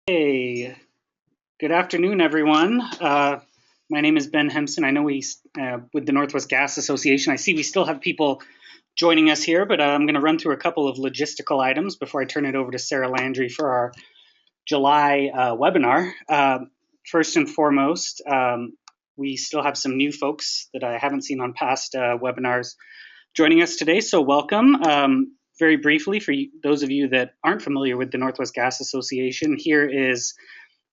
Hey, good afternoon, everyone. My name is Ben Hempson. I know with the Northwest Gas Association, I see we still have people joining us here, but I'm going to run through a couple of logistical items before I turn it over to Sarah Landry for our July webinar. First and foremost, we still have some new folks that I haven't seen on past webinars joining us today, so welcome. Very briefly, for those of you that aren't familiar with the Northwest Gas Association, here is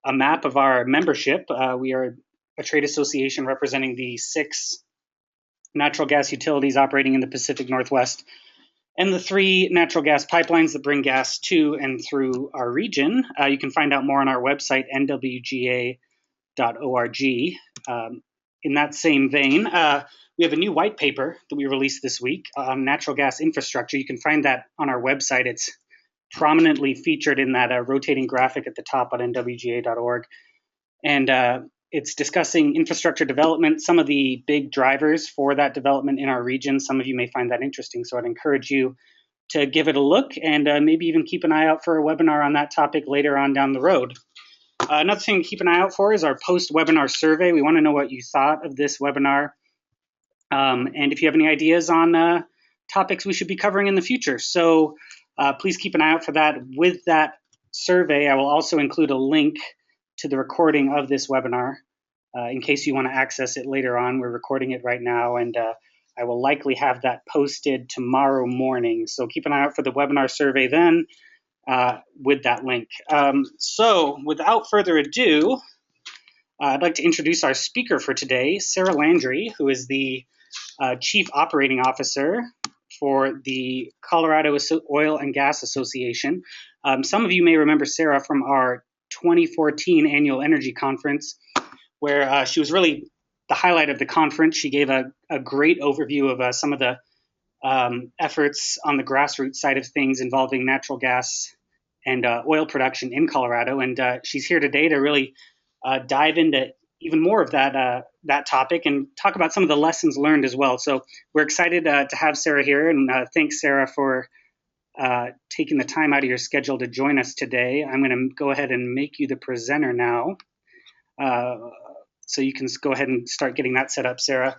a map of our membership. We are a trade association representing the 6 natural gas utilities operating in the Pacific Northwest and the 3 natural gas pipelines that bring gas to and through our region. You can find out more on our website, NWGA.org. In that same vein, we have a new white paper that we released this week on natural gas infrastructure. You can find that on our website. It's prominently featured in that rotating graphic at the top on nwga.org. And it's discussing infrastructure development, some of the big drivers for that development in our region. Some of you may find that interesting, so I'd encourage you to give it a look and maybe even keep an eye out for a webinar on that topic later on down the road. Another thing to keep an eye out for is our post-webinar survey. We want to know what you thought of this webinar. And if you have any ideas on topics we should be covering in the future. So please keep an eye out for that. With that survey, I will also include a link to the recording of this webinar in case you want to access it later on. We're recording it right now, and I will likely have that posted tomorrow morning. So keep an eye out for the webinar survey then with that link. So without further ado, I'd like to introduce our speaker for today, Sarah Landry, who is the Chief Operating Officer for the Colorado Oil and Gas Association. Some of you may remember Sarah from our 2014 Annual Energy Conference, where she was really the highlight of the conference. She gave a great overview of some of the efforts on the grassroots side of things involving natural gas and oil production in Colorado. And she's here today to really dive into even more of that topic and talk about some of the lessons learned as well. So we're excited to have Sarah here, and thanks, Sarah, for taking the time out of your schedule to join us today. I'm going to go ahead and make you the presenter now. So you can go ahead and start getting that set up, Sarah.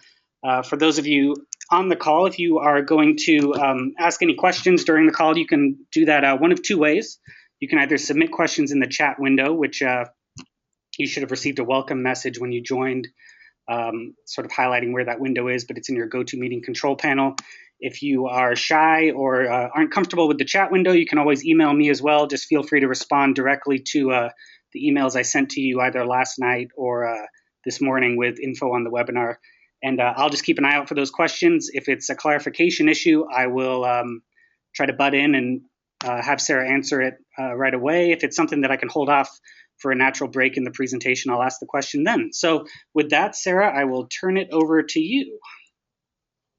For those of you on the call, if you are going to ask any questions during the call, you can do that one of 2 ways. You can either submit questions in the chat window, which you should have received a welcome message when you joined, sort of highlighting where that window is, but it's in your GoToMeeting control panel. If you are shy or aren't comfortable with the chat window, you can always email me as well. Just feel free to respond directly to the emails I sent to you either last night or this morning with info on the webinar. And I'll just keep an eye out for those questions. If it's a clarification issue, I will try to butt in and have Sarah answer it right away. If it's something that I can hold off for a natural break in the presentation, I'll ask the question then. So with that, Sarah, I will turn it over to you.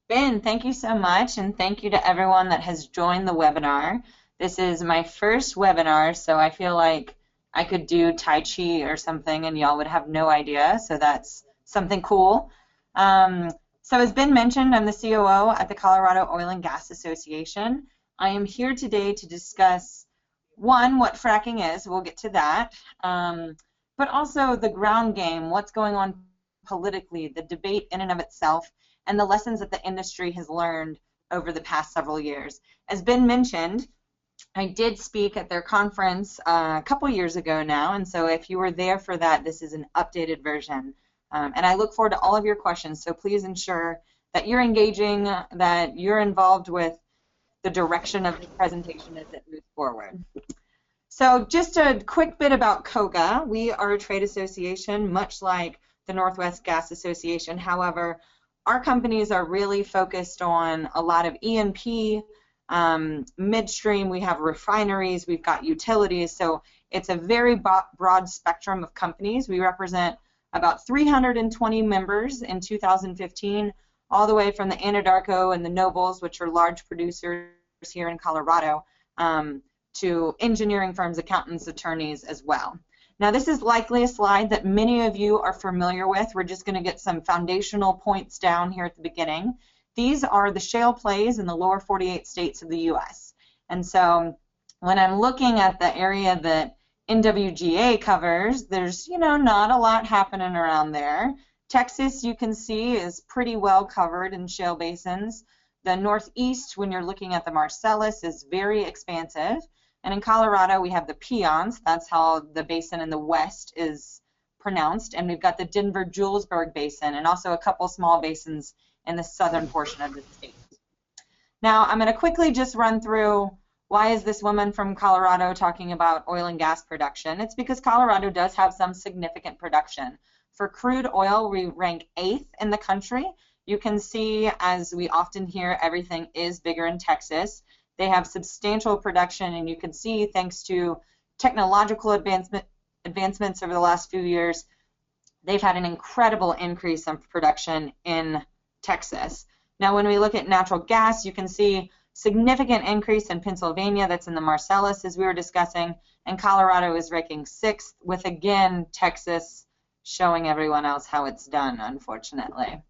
Ben, thank you so much, and thank you to everyone that has joined the webinar. This is my first webinar, so I feel like I could do Tai Chi or something and y'all would have no idea, so that's something cool. So as Ben mentioned, I'm the COO at the Colorado Oil and Gas Association. I am here today to discuss, one, what fracking is, we'll get to that, but also the ground game, what's going on politically, the debate in and of itself, and the lessons that the industry has learned over the past several years. As Ben mentioned, I did speak at their conference a couple years ago now, and so if you were there for that, this is an updated version. And I look forward to all of your questions, so please ensure that you're engaging, that you're involved with the direction of the presentation as it moves forward. So just a quick bit about COGA. We are a trade association, much like the Northwest Gas Association. However, our companies are really focused on a lot of E&P, midstream, we have refineries, we've got utilities, so it's a very broad spectrum of companies. We represent about 320 members in 2015, all the way from the Anadarko and the Nobles, which are large producers here in Colorado, to engineering firms, accountants, attorneys as well. Now this is likely a slide that many of you are familiar with. We're just going to get some foundational points down here at the beginning. These are the shale plays in the lower 48 states of the U.S. And so when I'm looking at the area that NWGA covers, there's, not a lot happening around there. Texas, you can see, is pretty well covered in shale basins. The Northeast, when you're looking at the Marcellus, is very expansive. And in Colorado, we have the Piceance. That's how the basin in the west is pronounced. And we've got the Denver-Julesburg Basin and also a couple small basins in the southern portion of the state. Now, I'm going to quickly just run through why is this woman from Colorado talking about oil and gas production. It's because Colorado does have some significant production. For crude oil, we rank 8th in the country. You can see, as we often hear, everything is bigger in Texas. They have substantial production, and you can see, thanks to technological advancements over the last few years, they've had an incredible increase in production in Texas. Now, when we look at natural gas, you can see significant increase in Pennsylvania, that's in the Marcellus, as we were discussing, and Colorado is ranking 6th, with, again, Texas showing everyone else how it's done, unfortunately.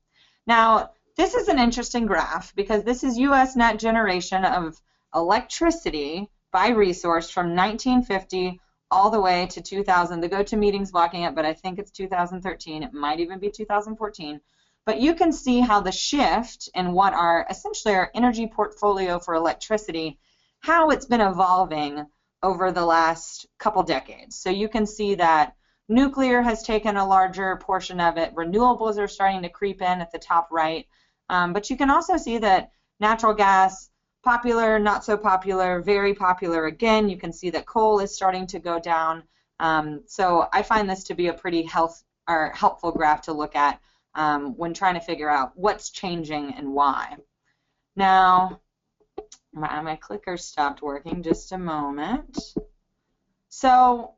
Now, this is an interesting graph because this is U.S. net generation of electricity by resource from 1950 all the way to 2000. The GoToMeeting's blocking it, but I think it's 2013. It might even be 2014. But you can see how the shift in what are essentially our energy portfolio for electricity, how it's been evolving over the last couple decades. So you can see that nuclear has taken a larger portion of it. Renewables are starting to creep in at the top right. But you can also see that natural gas, popular, not so popular, very popular again. You can see that coal is starting to go down. So I find this to be a pretty helpful graph to look at when trying to figure out what's changing and why. Now, my clicker stopped working, just a moment. So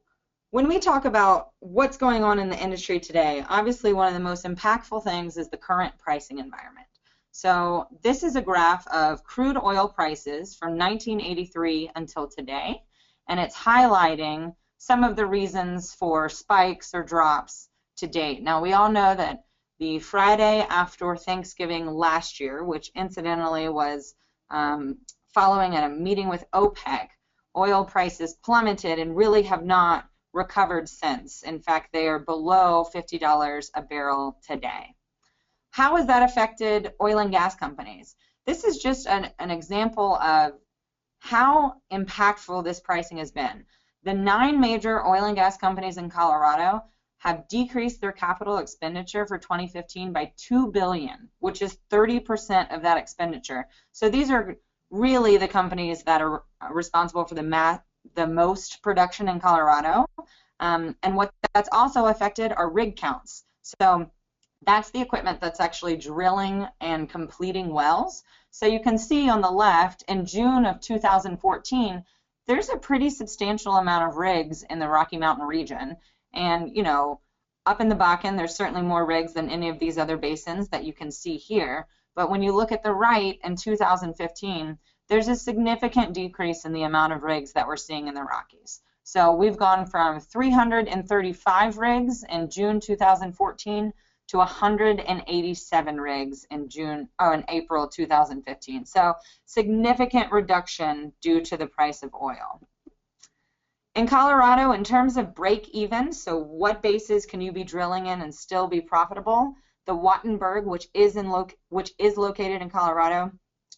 when we talk about what's going on in the industry today, obviously one of the most impactful things is the current pricing environment. So this is a graph of crude oil prices from 1983 until today, and it's highlighting some of the reasons for spikes or drops to date. Now, we all know that the Friday after Thanksgiving last year, which incidentally was following a meeting with OPEC, oil prices plummeted and really have not recovered since. In fact, they are below $50 a barrel today. How has that affected oil and gas companies? This is just an example of how impactful this pricing has been. The 9 major oil and gas companies in Colorado have decreased their capital expenditure for 2015 by $2 billion, which is 30% of that expenditure. So these are really the companies that are responsible for the most production in Colorado. And what that's also affected are rig counts. So that's the equipment that's actually drilling and completing wells. So you can see on the left, in June of 2014, there's a pretty substantial amount of rigs in the Rocky Mountain region. And, up in the Bakken, there's certainly more rigs than any of these other basins that you can see here. But when you look at the right, in 2015, there's a significant decrease in the amount of rigs that we're seeing in the Rockies. So we've gone from 335 rigs in June 2014 to 187 rigs in April 2015. So significant reduction due to the price of oil. In Colorado, in terms of break even, so what bases can you be drilling in and still be profitable? The Wattenberg, which is located in Colorado,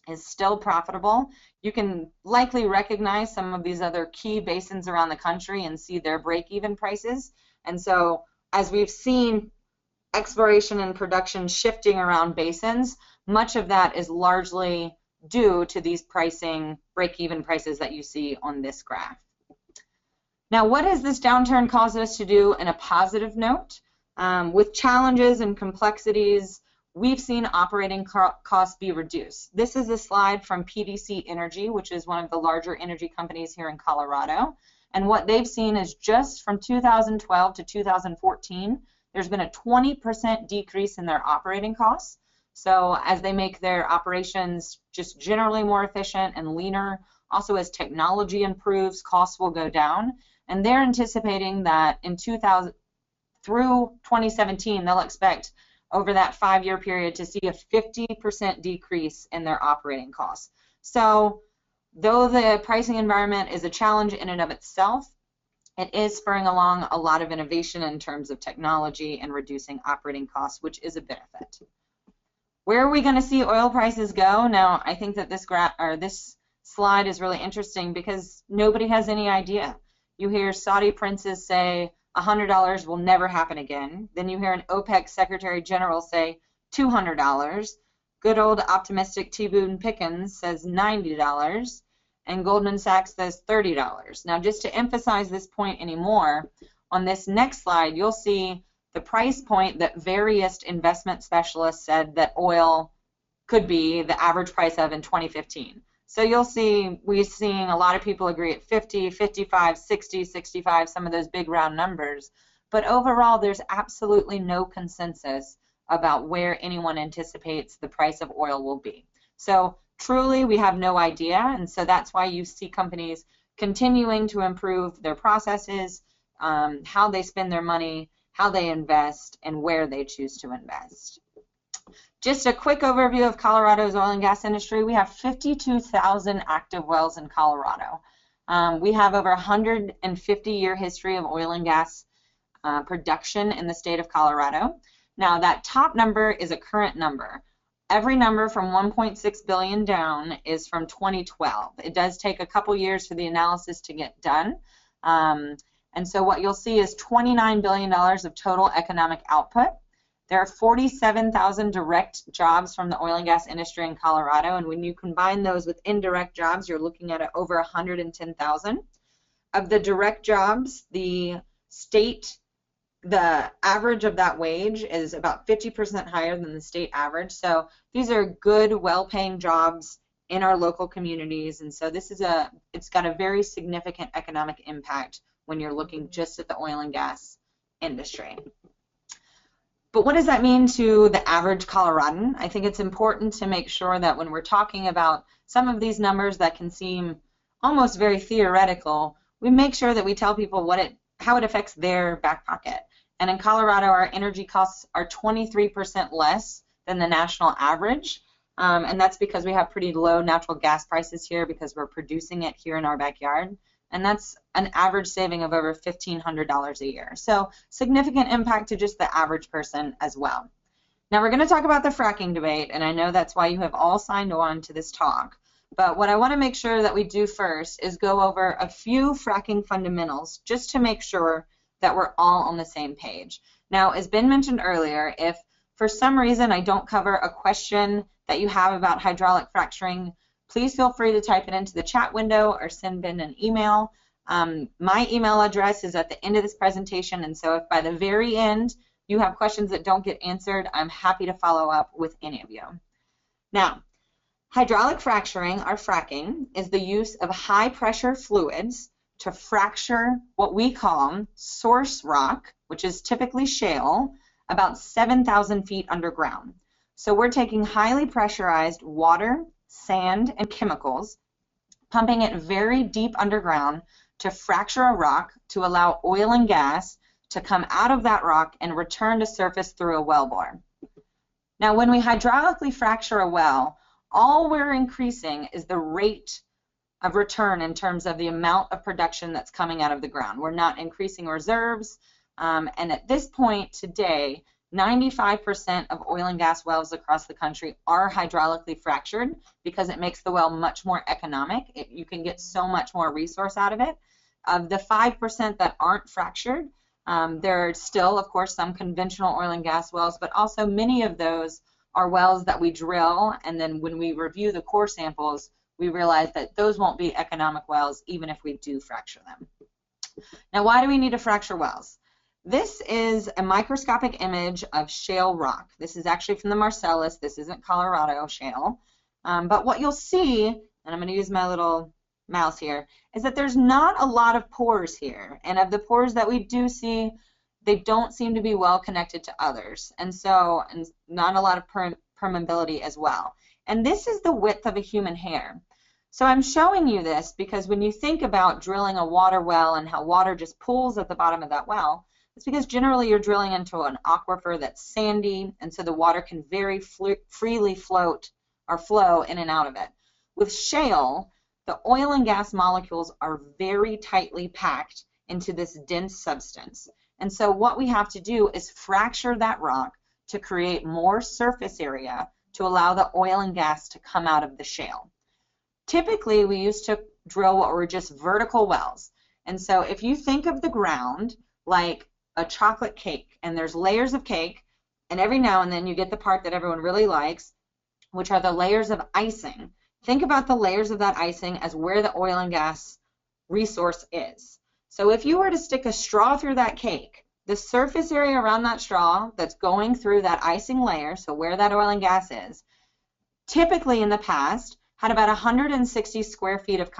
is still profitable. You can likely recognize some of these other key basins around the country and see their break-even prices. And so as we've seen exploration and production shifting around basins, much of that is largely due to these break-even prices that you see on this graph. Now, what has this downturn caused us to do in a positive note? With challenges and complexities, we've seen operating costs be reduced. This is a slide from PDC Energy, which is one of the larger energy companies here in Colorado. And what they've seen is just from 2012 to 2014, there's been a 20% decrease in their operating costs. So as they make their operations just generally more efficient and leaner, also as technology improves, costs will go down. And they're anticipating that through 2017, they'll expect over that 5-year period to see a 50% decrease in their operating costs. So though the pricing environment is a challenge in and of itself, it is spurring along a lot of innovation in terms of technology and reducing operating costs, which is a benefit. Where are we going to see oil prices go? Now, I think that this slide is really interesting because nobody has any idea. You hear Saudi princes say $100 will never happen again. Then you hear an OPEC Secretary General say $200. Good old optimistic T. Boone Pickens says $90. And Goldman Sachs says $30. Now, just to emphasize this point anymore, on this next slide, you'll see the price point that various investment specialists said that oil could be the average price of in 2015. So you'll see we're seeing a lot of people agree at 50, 55, 60, 65, some of those big round numbers. But overall, there's absolutely no consensus about where anyone anticipates the price of oil will be. So truly, we have no idea, and so that's why you see companies continuing to improve their processes, how they spend their money, how they invest, and where they choose to invest. Just a quick overview of Colorado's oil and gas industry. We have 52,000 active wells in Colorado. We have over 150-year history of oil and gas production in the state of Colorado. Now, that top number is a current number. Every number from 1.6 billion down is from 2012. It does take a couple years for the analysis to get done. And so what you'll see is $29 billion of total economic output. There are 47,000 direct jobs from the oil and gas industry in Colorado, and when you combine those with indirect jobs, you're looking at over 110,000. Of the direct jobs, the average of that wage is about 50% higher than the state average. So these are good, well-paying jobs in our local communities, and so it's got a very significant economic impact when you're looking just at the oil and gas industry. But what does that mean to the average Coloradan? I think it's important to make sure that when we're talking about some of these numbers that can seem almost very theoretical, we make sure that we tell people how it affects their back pocket. And in Colorado, our energy costs are 23% less than the national average. And that's because we have pretty low natural gas prices here because we're producing it here in our backyard. And that's an average saving of over $1,500 a year. So significant impact to just the average person as well. Now we're going to talk about the fracking debate, and I know that's why you have all signed on to this talk. But what I want to make sure that we do first is go over a few fracking fundamentals just to make sure that we're all on the same page. Now, as Ben mentioned earlier, if for some reason I don't cover a question that you have about hydraulic fracturing, please feel free to type it into the chat window or send Ben an email. My email address is at the end of this presentation, and so if by the very end you have questions that don't get answered, I'm happy to follow up with any of you. Now, hydraulic fracturing, or fracking, is the use of high-pressure fluids to fracture what we call source rock, which is typically shale, about 7,000 feet underground. So we're taking highly pressurized water, sand, and chemicals, pumping it very deep underground to fracture a rock to allow oil and gas to come out of that rock and return to surface through a wellbore. Now, when we hydraulically fracture a well, all we're increasing is the rate of return in terms of the amount of production that's coming out of the ground. We're not increasing reserves, and at this point today, 95% of oil and gas wells across the country are hydraulically fractured because it makes the well much more economic. You can get so much more resource out of it. Of the 5% that aren't fractured, there are still, of course, some conventional oil and gas wells, but also many of those are wells that we drill, and then when we review the core samples, we realize that those won't be economic wells even if we do fracture them. Now, why do we need to fracture wells? This is a microscopic image of shale rock. This is actually from the Marcellus. This isn't Colorado shale. But what you'll see, and I'm going to use my little mouse here, is that there's not a lot of pores here. And of the pores that we do see, they don't seem to be well connected to others. And not a lot of permeability as well. And this is the width of a human hair. So I'm showing you this because when you think about drilling a water well and how water just pools at the bottom of that well, it's because generally you're drilling into an aquifer that's sandy, and so the water can very freely float or flow in and out of it. With shale, the oil and gas molecules are very tightly packed into this dense substance. And so what we have to do is fracture that rock to create more surface area to allow the oil and gas to come out of the shale. Typically, we used to drill what were just vertical wells. And so if you think of the ground like a chocolate cake, and there's layers of cake, and every now and then you get the part that everyone really likes, which are the layers of icing. Think about the layers of that icing as where the oil and gas resource is. So if you were to stick a straw through that cake, the surface area around that straw that's going through that icing layer, so where that oil and gas is, typically in the past had about 160 square feet of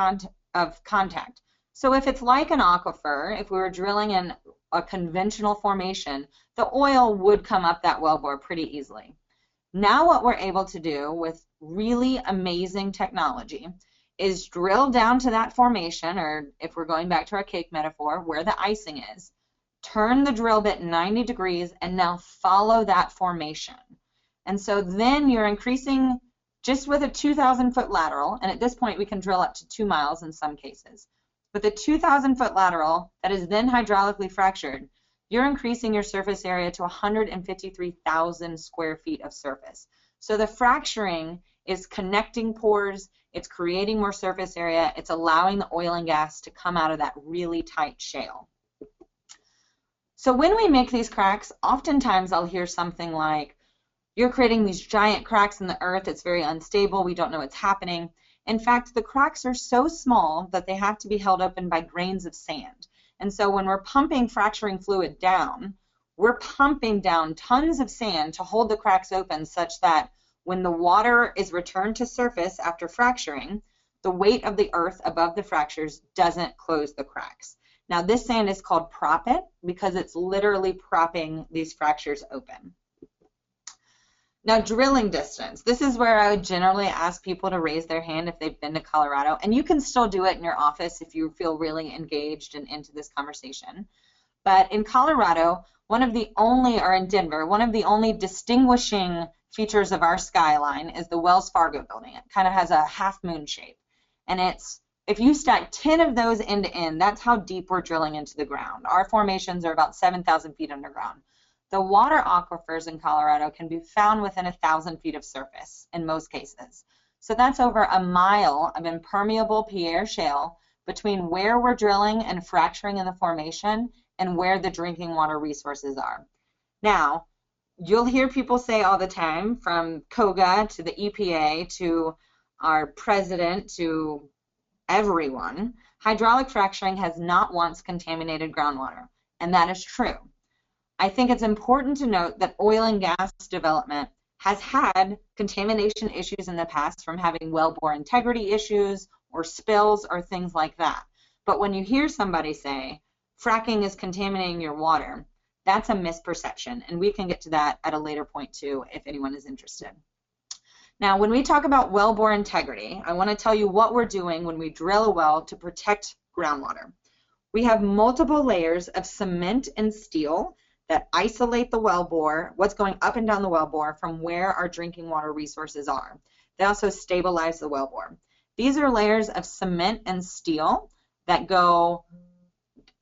contact. So if it's like an aquifer, if we were drilling in a conventional formation, the oil would come up that wellbore pretty easily. Now what we're able to do with really amazing technology is drill down to that formation, or if we're going back to our cake metaphor, where the icing is, turn the drill bit 90 degrees, and now follow that formation. And so then you're increasing just with a 2,000-foot lateral, and at this point we can drill up to 2 miles in some cases. With a 2,000-foot lateral that is then hydraulically fractured, you're increasing your surface area to 153,000 square feet of surface. So the fracturing is connecting pores, it's creating more surface area, it's allowing the oil and gas to come out of that really tight shale. So when we make these cracks, oftentimes I'll hear something like, you're creating these giant cracks in the earth, it's very unstable, we don't know what's happening. In fact, the cracks are so small that they have to be held open by grains of sand. And so when we're pumping fracturing fluid down, we're pumping down tons of sand to hold the cracks open such that when the water is returned to surface after fracturing, the weight of the earth above the fractures doesn't close the cracks. Now this sand is called Proppant because it's literally propping these fractures open. Now drilling distance. This is where I would generally ask people to raise their hand if they've been to Colorado, and you can still do it in your office if you feel really engaged and into this conversation. But in Colorado, or in Denver, one of the only distinguishing features of our skyline is the Wells Fargo building. It kind of has a half moon shape. And if you stack 10 of those end to end, that's how deep we're drilling into the ground. Our formations are about 7,000 feet underground. The water aquifers in Colorado can be found within 1,000 feet of surface in most cases. So that's over a mile of impermeable Pierre shale between where we're drilling and fracturing in the formation and where the drinking water resources are. Now, you'll hear people say all the time, from COGA to the EPA to our president to everyone, hydraulic fracturing has not once contaminated groundwater, and that is true. I think it's important to note that oil and gas development has had contamination issues in the past from having wellbore integrity issues or spills or things like that. But when you hear somebody say, fracking is contaminating your water, that's a misperception, and we can get to that at a later point too if anyone is interested. Now, when we talk about wellbore integrity, I want to tell you what we're doing when we drill a well to protect groundwater. We have multiple layers of cement and steel that isolate the wellbore, what's going up and down the wellbore, from where our drinking water resources are. They also stabilize the wellbore. These are layers of cement and steel that go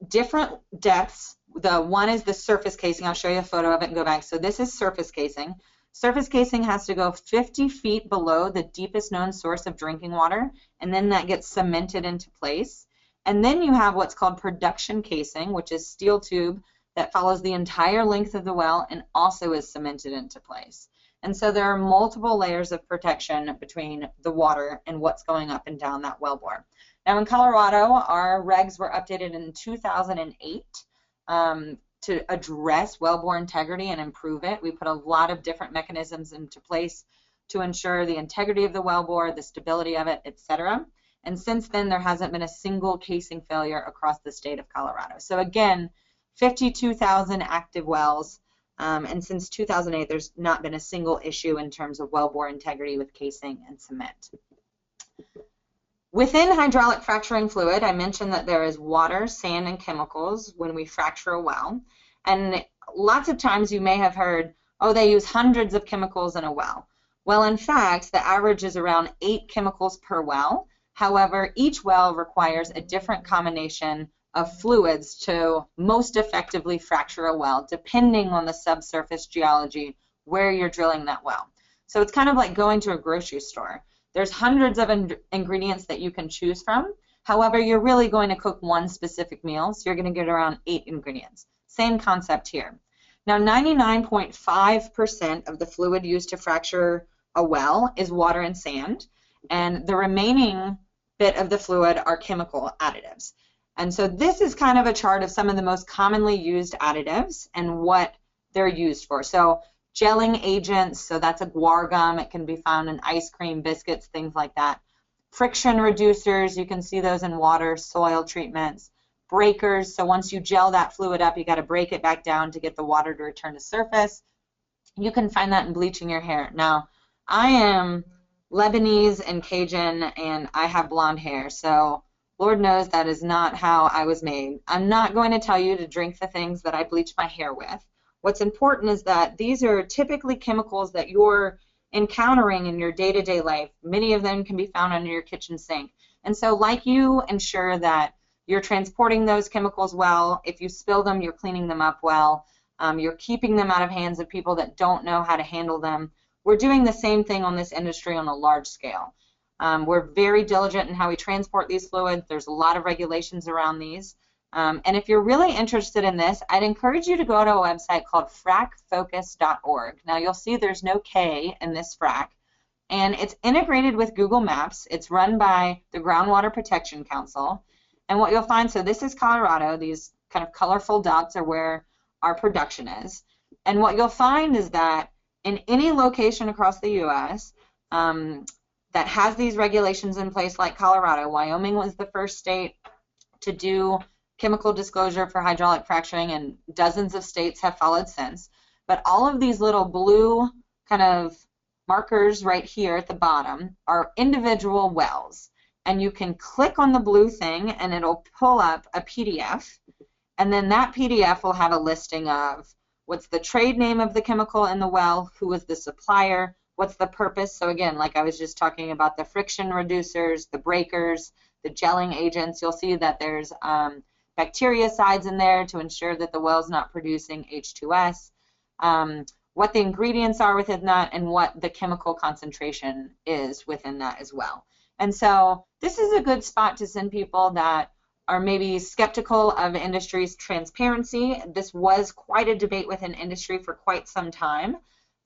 different depths. The one is the surface casing. I'll show you a photo of it and go back. So this is surface casing. Surface casing has to go 50 feet below the deepest known source of drinking water, and then that gets cemented into place. And then you have what's called production casing, which is steel tube that follows the entire length of the well and also is cemented into place. And so there are multiple layers of protection between the water and what's going up and down that wellbore. Now in Colorado, our regs were updated in 2008 to address wellbore integrity and improve it. We put a lot of different mechanisms into place to ensure the integrity of the wellbore, the stability of it, etc. And since then, there hasn't been a single casing failure across the state of Colorado. So again, 52,000 active wells, and since 2008, there's not been a single issue in terms of wellbore integrity with casing and cement. Within hydraulic fracturing fluid, I mentioned that there is water, sand, and chemicals when we fracture a well. And lots of times you may have heard, oh, they use hundreds of chemicals in a well. Well, in fact, the average is around 8 chemicals per well. However, each well requires a different combination of fluids to most effectively fracture a well, depending on the subsurface geology where you're drilling that well. So it's kind of like going to a grocery store. There's hundreds of ingredients that you can choose from. However, you're really going to cook one specific meal, so you're going to get around 8 ingredients. Same concept here. Now, 99.5% of the fluid used to fracture a well is water and sand, and the remaining bit of the fluid are chemical additives. And so this is kind of a chart of some of the most commonly used additives and what they're used for. So gelling agents, so that's a guar gum. It can be found in ice cream, biscuits, things like that. Friction reducers, you can see those in water, soil treatments. Breakers, so once you gel that fluid up, you got to break it back down to get the water to return to surface. You can find that in bleaching your hair. Now, I am Lebanese and Cajun, and I have blonde hair, so Lord knows that is not how I was made. I'm not going to tell you to drink the things that I bleach my hair with. What's important is that these are typically chemicals that you're encountering in your day-to-day life. Many of them can be found under your kitchen sink. And so like you ensure that you're transporting those chemicals well. If you spill them, you're cleaning them up well. You're keeping them out of hands of people that don't know how to handle them. We're doing the same thing on this industry on a large scale. We're very diligent in how we transport these fluids. There's a lot of regulations around these. And if you're really interested in this, I'd encourage you to go to a website called frackfocus.org. Now you'll see there's no K in this frack, and it's integrated with Google Maps. It's run by the Groundwater Protection Council. And what you'll find, so this is Colorado. These kind of colorful dots are where our production is. And what you'll find is that in any location across the U.S. That has these regulations in place, like Colorado, Wyoming was the first state to do chemical disclosure for hydraulic fracturing, and dozens of states have followed since. But all of these little blue kind of markers right here at the bottom are individual wells. And you can click on the blue thing and it'll pull up a PDF, and then that PDF will have a listing of what's the trade name of the chemical in the well, who was the supplier, what's the purpose. So again, like I was just talking about the friction reducers, the breakers, the gelling agents, you'll see that there's bactericides in there to ensure that the well's not producing H2S, what the ingredients are within that, and what the chemical concentration is within that as well. And so this is a good spot to send people that are maybe skeptical of industry's transparency. This was quite a debate within industry for quite some time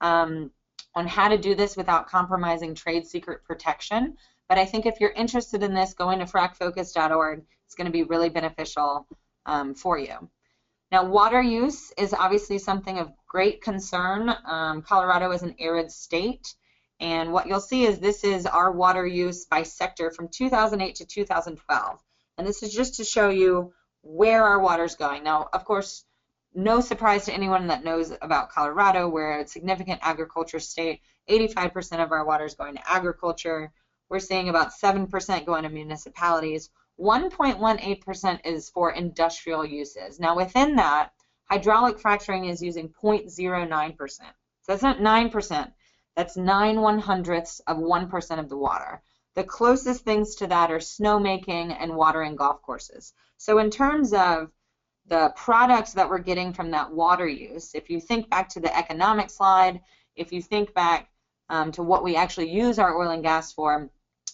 on how to do this without compromising trade secret protection. But I think if you're interested in this, going to frackfocus.org is going to be really beneficial for you. Now, water use is obviously something of great concern. Colorado is an arid state. And what you'll see is this is our water use by sector from 2008 to 2012. And this is just to show you where our water's going. Now, of course, no surprise to anyone that knows about Colorado. We're a significant agriculture state. 85% of our water is going to agriculture. We're seeing about 7% going to municipalities. 1.18% is for industrial uses. Now, within that, hydraulic fracturing is using 0.09%. So that's not 9%. That's 9/100ths of 1% of the water. The closest things to that are snowmaking and watering golf courses. So in terms of the products that we're getting from that water use, if you think back to the economic slide, if you think back to what we actually use our oil and gas for,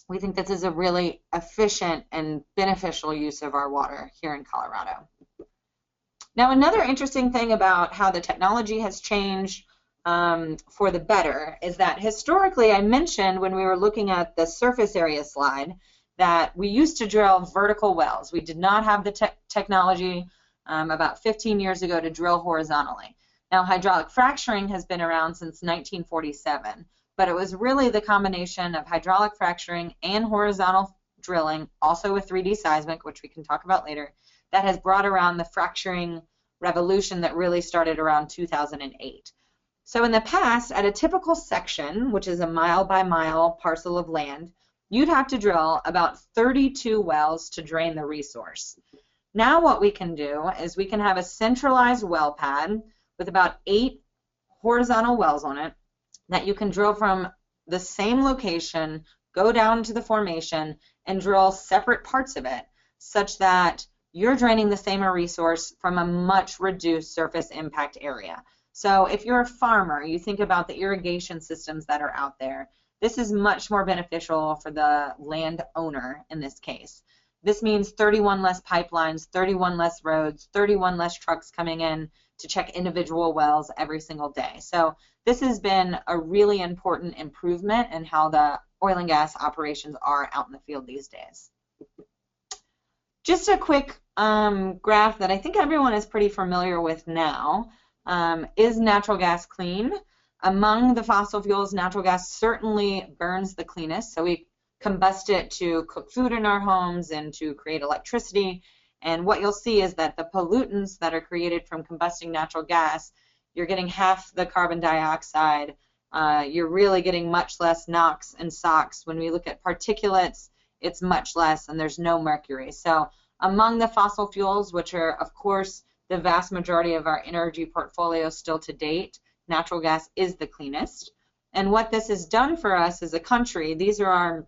we think this is a really efficient and beneficial use of our water here in Colorado. Now, another interesting thing about how the technology has changed for the better is that historically, I mentioned when we were looking at the surface area slide that we used to drill vertical wells. We did not have the technology about 15 years ago to drill horizontally. Now, hydraulic fracturing has been around since 1947, but it was really the combination of hydraulic fracturing and horizontal drilling, also with 3D seismic, which we can talk about later, that has brought around the fracturing revolution that really started around 2008. So in the past, at a typical section, which is a mile-by-mile parcel of land, you'd have to drill about 32 wells to drain the resource. Now what we can do is we can have a centralized well pad with about 8 horizontal wells on it that you can drill from the same location, go down to the formation, and drill separate parts of it, such that you're draining the same resource from a much reduced surface impact area. So if you're a farmer, you think about the irrigation systems that are out there. This is much more beneficial for the landowner in this case. This means 31 less pipelines, 31 less roads, 31 less trucks coming in to check individual wells every single day. So this has been a really important improvement in how the oil and gas operations are out in the field these days. Just a quick graph that I think everyone is pretty familiar with now. Is natural gas clean? Among the fossil fuels, natural gas certainly burns the cleanest. So we combust it to cook food in our homes and to create electricity. And what you'll see is that the pollutants that are created from combusting natural gas, you're getting half the carbon dioxide. You're really getting much less NOx and SOx. When we look at particulates, it's much less, and there's no mercury. So among the fossil fuels, which are, of course, the vast majority of our energy portfolio still to date, natural gas is the cleanest. And what this has done for us as a country, these are our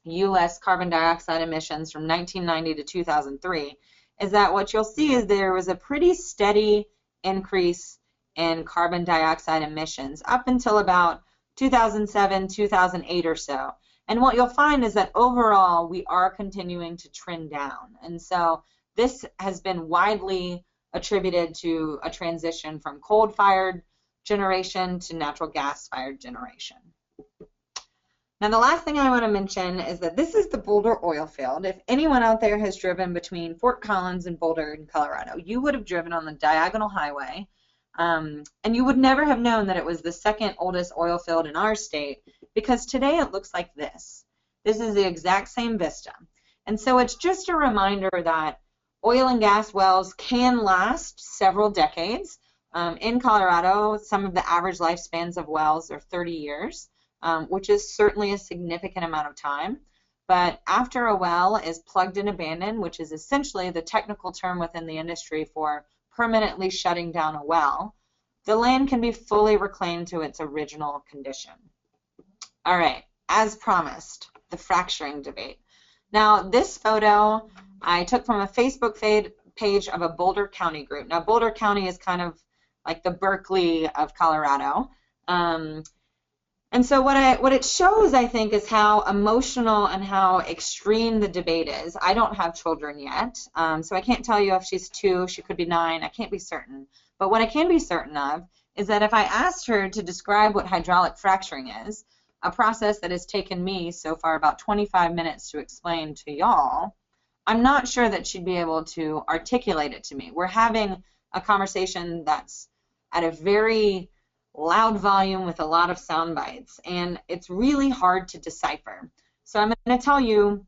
U.S. carbon dioxide emissions from 1990 to 2003, is that what you'll see is there was a pretty steady increase in carbon dioxide emissions up until about 2007, 2008 or so. And what you'll find is that overall we are continuing to trend down. And so this has been widely attributed to a transition from coal-fired generation to natural gas-fired generation. Now, the last thing I want to mention is that this is the Boulder Oil Field. If anyone out there has driven between Fort Collins and Boulder in Colorado, you would have driven on the Diagonal Highway, and you would never have known that it was the second oldest oil field in our state, because today it looks like this. This is the exact same vista. And so it's just a reminder that oil and gas wells can last several decades. In Colorado, some of the average lifespans of wells are 30 years. Which is certainly a significant amount of time. But after a well is plugged and abandoned, which is essentially the technical term within the industry for permanently shutting down a well, the land can be fully reclaimed to its original condition. All right, as promised, the fracturing debate. Now, this photo I took from a Facebook page of a Boulder County group. Now, Boulder County is kind of like the Berkeley of Colorado. And so what it shows, I think, is how emotional and how extreme the debate is. I don't have children yet, so I can't tell you if she's 2, she could be 9, I can't be certain. But what I can be certain of is that if I asked her to describe what hydraulic fracturing is, a process that has taken me so far about 25 minutes to explain to y'all, I'm not sure that she'd be able to articulate it to me. We're having a conversation that's at a very loud volume with a lot of sound bites, and it's really hard to decipher. So I'm going to tell you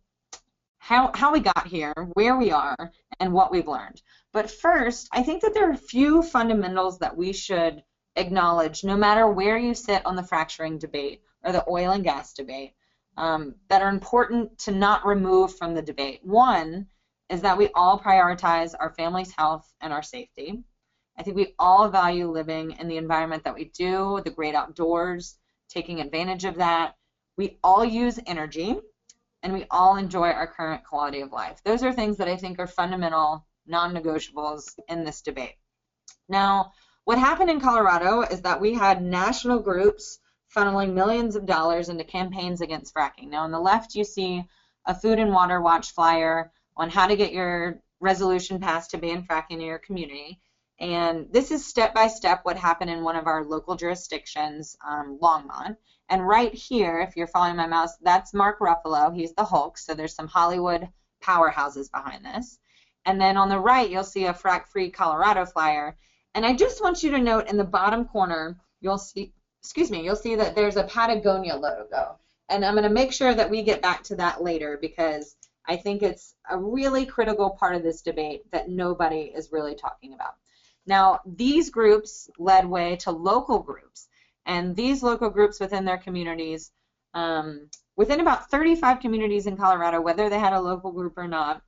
how we got here, where we are, and what we've learned. But first, I think that there are a few fundamentals that we should acknowledge no matter where you sit on the fracturing debate or the oil and gas debate that are important to not remove from the debate. One is that we all prioritize our family's health and our safety. I think we all value living in the environment that we do, the great outdoors, taking advantage of that. We all use energy, and we all enjoy our current quality of life. Those are things that I think are fundamental non-negotiables in this debate. Now, what happened in Colorado is that we had national groups funneling millions of dollars into campaigns against fracking. Now, on the left, you see a Food and Water Watch flyer on how to get your resolution passed to ban fracking in your community. And this is step-by-step what happened in one of our local jurisdictions, Longmont. And right here, if you're following my mouse, that's Mark Ruffalo. He's the Hulk, so there's some Hollywood powerhouses behind this. And then on the right, you'll see a Frack Free Colorado flyer. And I just want you to note in the bottom corner, you'll see that there's a Patagonia logo. And I'm going to make sure that we get back to that later because I think it's a really critical part of this debate that nobody is really talking about. Now, these groups led way to local groups, and these local groups within their communities, within about 35 communities in Colorado, whether they had a local group or not,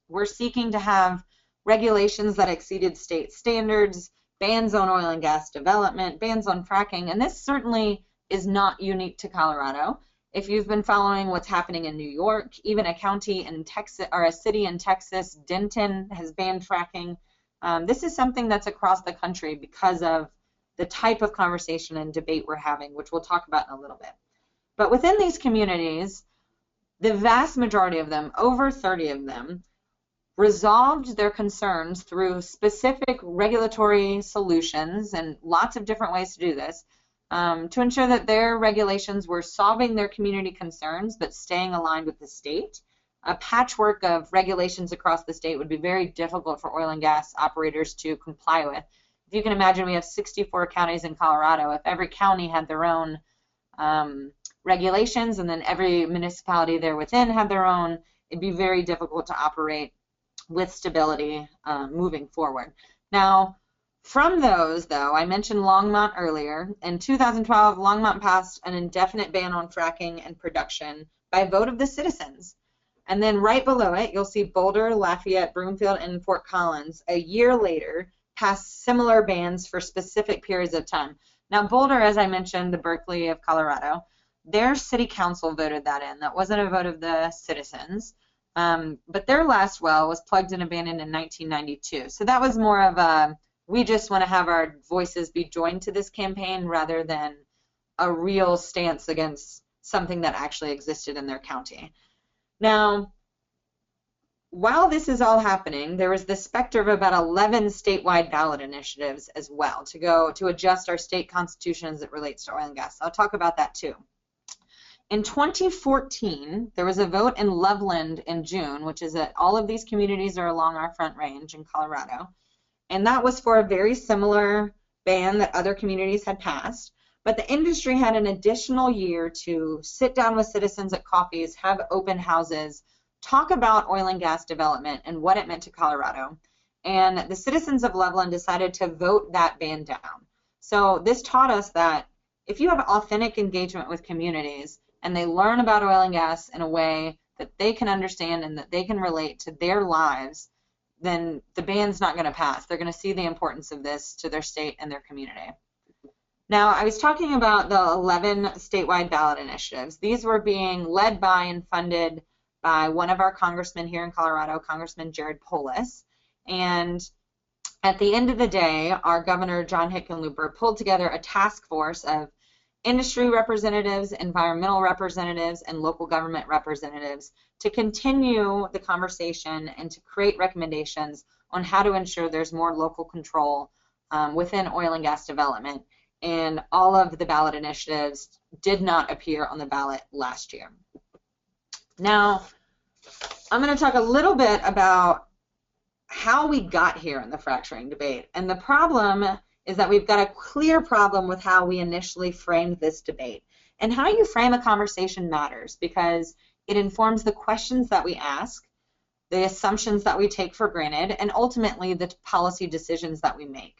were seeking to have regulations that exceeded state standards, bans on oil and gas development, bans on fracking, and this certainly is not unique to Colorado. If you've been following what's happening in New York, even a county in Texas, or a city in Texas, Denton, has banned fracking. This is something that's across the country because of the type of conversation and debate we're having, which we'll talk about in a little bit. But within these communities, the vast majority of them, over 30 of them, resolved their concerns through specific regulatory solutions and lots of different ways to do this, to ensure that their regulations were solving their community concerns but staying aligned with the state. A patchwork of regulations across the state would be very difficult for oil and gas operators to comply with. If you can imagine, we have 64 counties in Colorado. If every county had their own regulations and then every municipality there within had their own, it'd be very difficult to operate with stability moving forward. Now, from those, though, I mentioned Longmont earlier. In 2012, Longmont passed an indefinite ban on fracking and production by vote of the citizens. And then right below it, you'll see Boulder, Lafayette, Broomfield, and Fort Collins, a year later, passed similar bans for specific periods of time. Now, Boulder, as I mentioned, the Berkeley of Colorado, their city council voted that in. That wasn't a vote of the citizens. But their last well was plugged and abandoned in 1992. So that was more of a, we just want to have our voices be joined to this campaign rather than a real stance against something that actually existed in their county. Now, while this is all happening, there was the specter of about 11 statewide ballot initiatives as well to adjust our state constitution as it relates to oil and gas. So I'll talk about that too. In 2014, there was a vote in Loveland in June, which is that all of these communities are along our Front Range in Colorado. And that was for a very similar ban that other communities had passed. But the industry had an additional year to sit down with citizens at coffees, have open houses, talk about oil and gas development and what it meant to Colorado. And the citizens of Loveland decided to vote that ban down. So this taught us that if you have authentic engagement with communities and they learn about oil and gas in a way that they can understand and that they can relate to their lives, then the ban's not going to pass. They're going to see the importance of this to their state and their community. Now, I was talking about the 11 statewide ballot initiatives. These were being led by and funded by one of our congressmen here in Colorado, Congressman Jared Polis. And at the end of the day, our Governor John Hickenlooper pulled together a task force of industry representatives, environmental representatives, and local government representatives to continue the conversation and to create recommendations on how to ensure there's more local control within oil and gas development. And all of the ballot initiatives did not appear on the ballot last year. Now, I'm going to talk a little bit about how we got here in the fracturing debate. And the problem is that we've got a clear problem with how we initially framed this debate. And how you frame a conversation matters because it informs the questions that we ask, the assumptions that we take for granted, and ultimately the policy decisions that we make.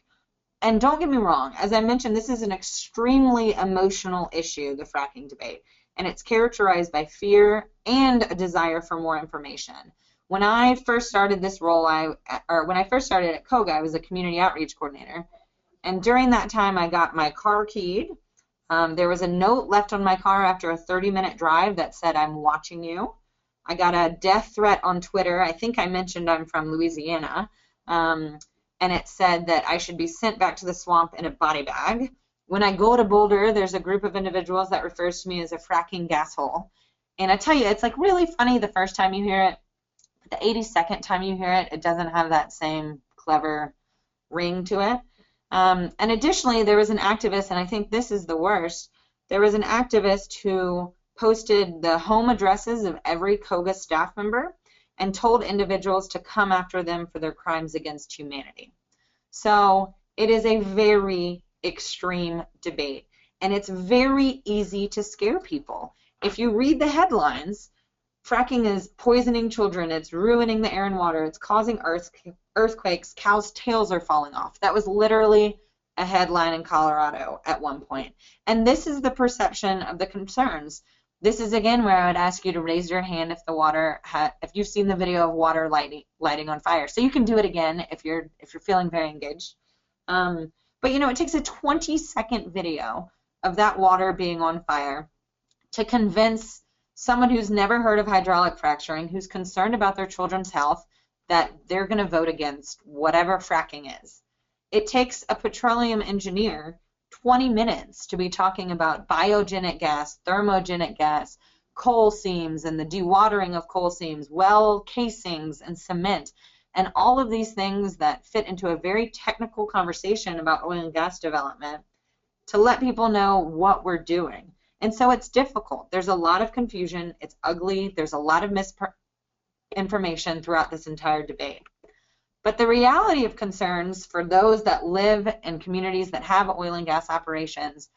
And don't get me wrong, as I mentioned, this is an extremely emotional issue, the fracking debate, and it's characterized by fear and a desire for more information. When I first started this role, when I first started at COGA, I was a community outreach coordinator. And during that time, I got my car keyed. There was a note left on my car after a 30-minute drive that said, "I'm watching you." I got a death threat on Twitter. I think I mentioned I'm from Louisiana. And it said that I should be sent back to the swamp in a body bag. When I go to Boulder, there's a group of individuals that refers to me as a fracking gas hole. And I tell you, it's like really funny the first time you hear it. The 82nd time you hear it, it doesn't have that same clever ring to it. And additionally, there was an activist, and I think this is the worst, there was an activist who posted the home addresses of every COGA staff member and told individuals to come after them for their crimes against humanity. So it is a very extreme debate, and it's very easy to scare people. If you read the headlines, fracking is poisoning children, it's ruining the air and water, it's causing earthquakes, cows' tails are falling off. That was literally a headline in Colorado at one point. And this is the perception of the concerns. This is, again, where I would ask you to raise your hand if the water, if you've seen the video of water lighting on fire. So you can do it again if you're feeling very engaged. But, you know, it takes a 20-second video of that water being on fire to convince someone who's never heard of hydraulic fracturing, who's concerned about their children's health, that they're going to vote against whatever fracking is. It takes a petroleum engineer 20 minutes to be talking about biogenic gas, thermogenic gas, coal seams and the dewatering of coal seams, well casings and cement, and all of these things that fit into a very technical conversation about oil and gas development to let people know what we're doing. And so it's difficult. There's a lot of confusion. It's ugly. There's a lot of misinformation throughout this entire debate. But the reality of concerns for those that live in communities that have oil and gas operations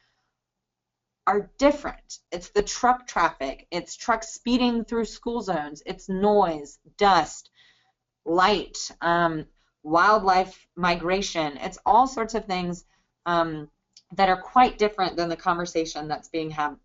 are different. It's the truck traffic. It's trucks speeding through school zones. It's noise, dust, light, wildlife migration. It's all sorts of things that are quite different than the conversation that's being had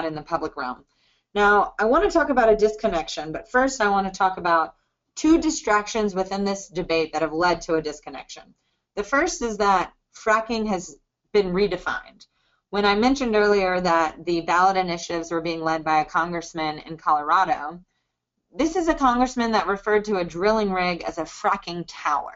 in the public realm. Now, I want to talk about a disconnection, but first I want to talk about two distractions within this debate that have led to a disconnection. The first is that fracking has been redefined. When I mentioned earlier that the ballot initiatives were being led by a congressman in Colorado, this is a congressman that referred to a drilling rig as a fracking tower.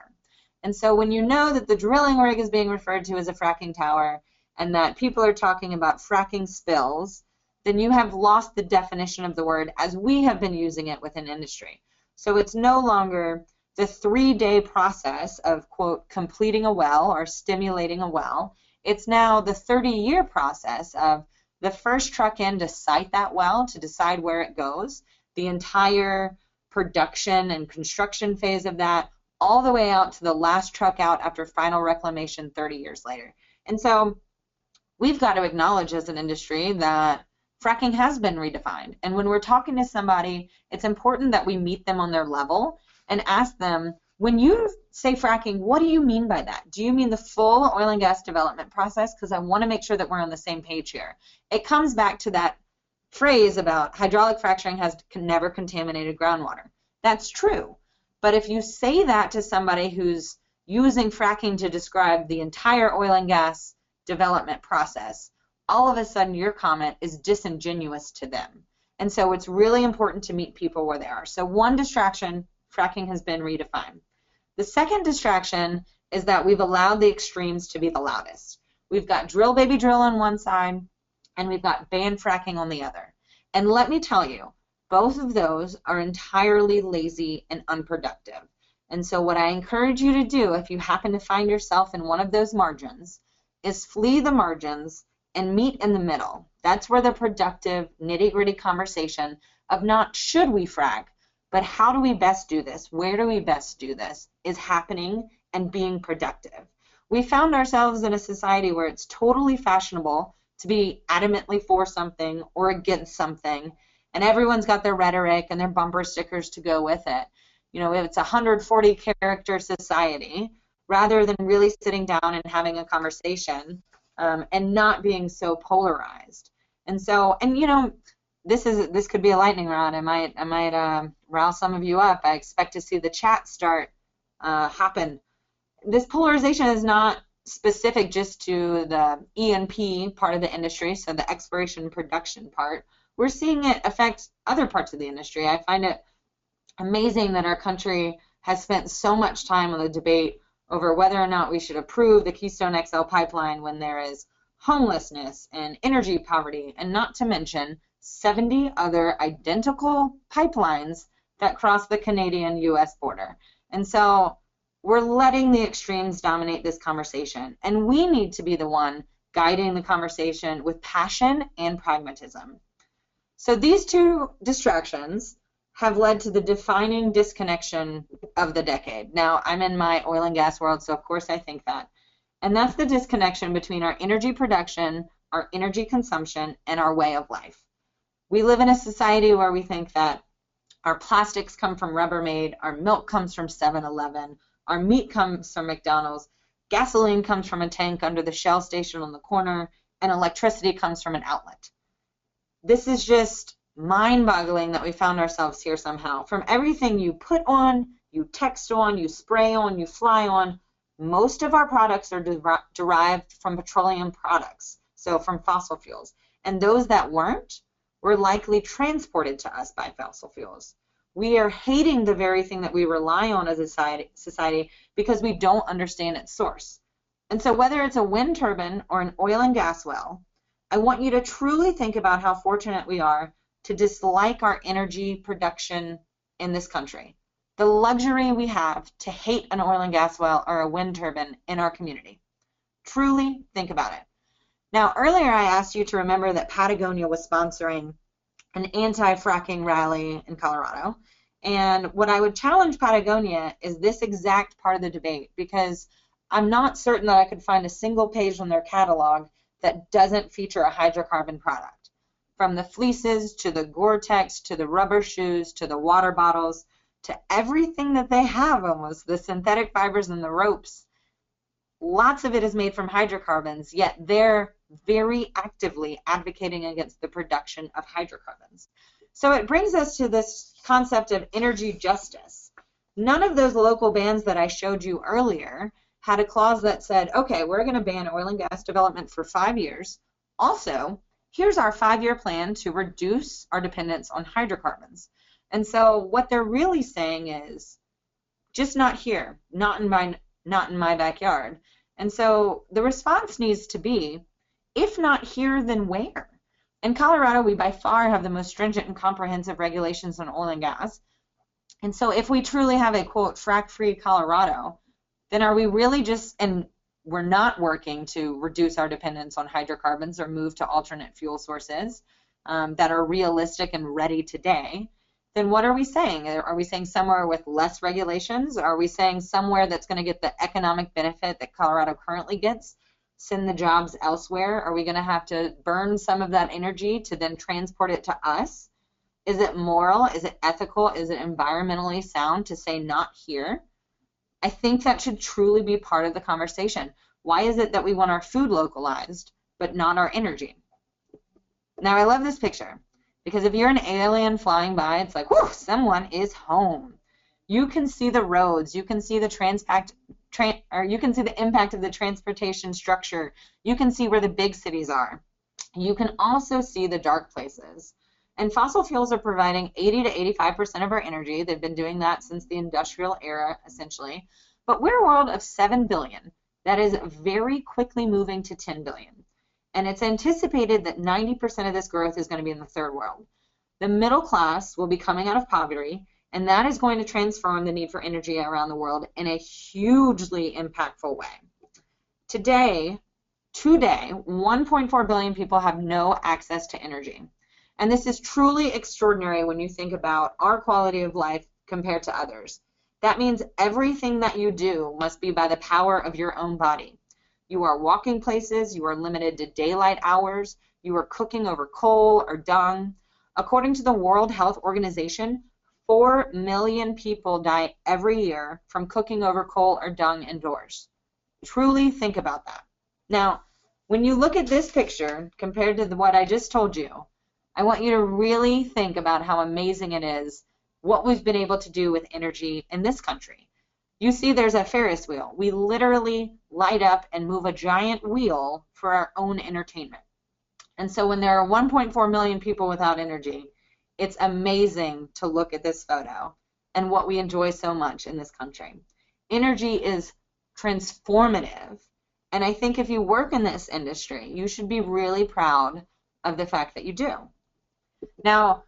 And so when you know that the drilling rig is being referred to as a fracking tower and that people are talking about fracking spills, then you have lost the definition of the word as we have been using it within industry. So it's no longer the 3-day process of, quote, completing a well or stimulating a well. It's now the 30-year process of the first truck in to site that well, to decide where it goes, the entire production and construction phase of that, all the way out to the last truck out after final reclamation 30 years later. And so we've got to acknowledge as an industry that fracking has been redefined. And when we're talking to somebody, it's important that we meet them on their level and ask them, when you say fracking, what do you mean by that? Do you mean the full oil and gas development process? Because I want to make sure that we're on the same page here. It comes back to that phrase about hydraulic fracturing has never contaminated groundwater. That's true. But if you say that to somebody who's using fracking to describe the entire oil and gas development process, all of a sudden your comment is disingenuous to them. And so it's really important to meet people where they are. So one distraction, fracking has been redefined. The second distraction is that we've allowed the extremes to be the loudest. We've got drill baby drill on one side, and we've got ban fracking on the other. And let me tell you, both of those are entirely lazy and unproductive. And so what I encourage you to do, if you happen to find yourself in one of those margins, is flee the margins and meet in the middle. That's where the productive, nitty-gritty conversation of not should we frack, but how do we best do this? Where do we best do this? Is happening and being productive. We found ourselves in a society where it's totally fashionable to be adamantly for something or against something, and everyone's got their rhetoric and their bumper stickers to go with it. You know, it's a 140-character society, rather than really sitting down and having a conversation and not being so polarized. And so, and you know, this could be a lightning rod. I might rile some of you up. I expect to see the chat start happen. This polarization is not specific just to the E&P part of the industry, so the exploration and production part. We're seeing it affect other parts of the industry. I find it amazing that our country has spent so much time on the debate over whether or not we should approve the Keystone XL pipeline when there is homelessness and energy poverty, and not to mention 70 other identical pipelines that cross the Canadian-US border. And so we're letting the extremes dominate this conversation, and we need to be the one guiding the conversation with passion and pragmatism. So these two distractions have led to the defining disconnection of the decade. Now, I'm in my oil and gas world, so of course I think that. And that's the disconnection between our energy production, our energy consumption, and our way of life. We live in a society where we think that our plastics come from Rubbermaid, our milk comes from 7-Eleven, our meat comes from McDonald's, gasoline comes from a tank under the Shell station on the corner, and electricity comes from an outlet. This is just mind-boggling that we found ourselves here somehow. From everything you put on, you text on, you spray on, you fly on, most of our products are derived from petroleum products, so from fossil fuels. And those that weren't were likely transported to us by fossil fuels. We are hating the very thing that we rely on as a society because we don't understand its source. And so whether it's a wind turbine or an oil and gas well, I want you to truly think about how fortunate we are to dislike our energy production in this country. The luxury we have to hate an oil and gas well or a wind turbine in our community. Truly think about it. Now, earlier I asked you to remember that Patagonia was sponsoring an anti-fracking rally in Colorado. And what I would challenge Patagonia is this exact part of the debate, because I'm not certain that I could find a single page on their catalog that doesn't feature a hydrocarbon product. From the fleeces to the Gore-Tex to the rubber shoes to the water bottles to everything that they have, almost the synthetic fibers and the ropes, lots of it is made from hydrocarbons, yet they're very actively advocating against the production of hydrocarbons. So it brings us to this concept of energy justice. None of those local bans that I showed you earlier had a clause that said, okay, we're going to ban oil and gas development for 5 years. Also, here's our 5-year plan to reduce our dependence on hydrocarbons. And so what they're really saying is, just not here, not in my backyard. And so the response needs to be, if not here, then where? In Colorado, we by far have the most stringent and comprehensive regulations on oil and gas. And so if we truly have a, quote, frack-free Colorado, then are we really just, and we're not working to reduce our dependence on hydrocarbons or move to alternate fuel sources that are realistic and ready today, then what are we saying? Are we saying somewhere with less regulations? Are we saying somewhere that's going to get the economic benefit that Colorado currently gets, send the jobs elsewhere? Are we going to have to burn some of that energy to then transport it to us? Is it moral? Is it ethical? Is it environmentally sound to say not here? I think that should truly be part of the conversation. Why is it that we want our food localized, but not our energy? Now, I love this picture, because if you're an alien flying by, it's like, whew, someone is home. You can see the roads, you can see the you can see the impact of the transportation structure, you can see where the big cities are. You can also see the dark places. And fossil fuels are providing 80 to 85% of our energy. They've been doing that since the industrial era, essentially. But we're a world of 7 billion that is very quickly moving to 10 billion. And it's anticipated that 90% of this growth is going to be in the third world. The middle class will be coming out of poverty, and that is going to transform the need for energy around the world in a hugely impactful way. Today, 1.4 billion people have no access to energy. And this is truly extraordinary when you think about our quality of life compared to others. That means everything that you do must be by the power of your own body. You are walking places, you are limited to daylight hours, you are cooking over coal or dung. According to the World Health Organization, 4 million people die every year from cooking over coal or dung indoors. Truly think about that. Now, when you look at this picture compared to what I just told you, I want you to really think about how amazing it is what we've been able to do with energy in this country. You see there's a Ferris wheel. We literally light up and move a giant wheel for our own entertainment. And so when there are 1.4 million people without energy, it's amazing to look at this photo and what we enjoy so much in this country. Energy is transformative. And I think if you work in this industry, you should be really proud of the fact that you do. Now,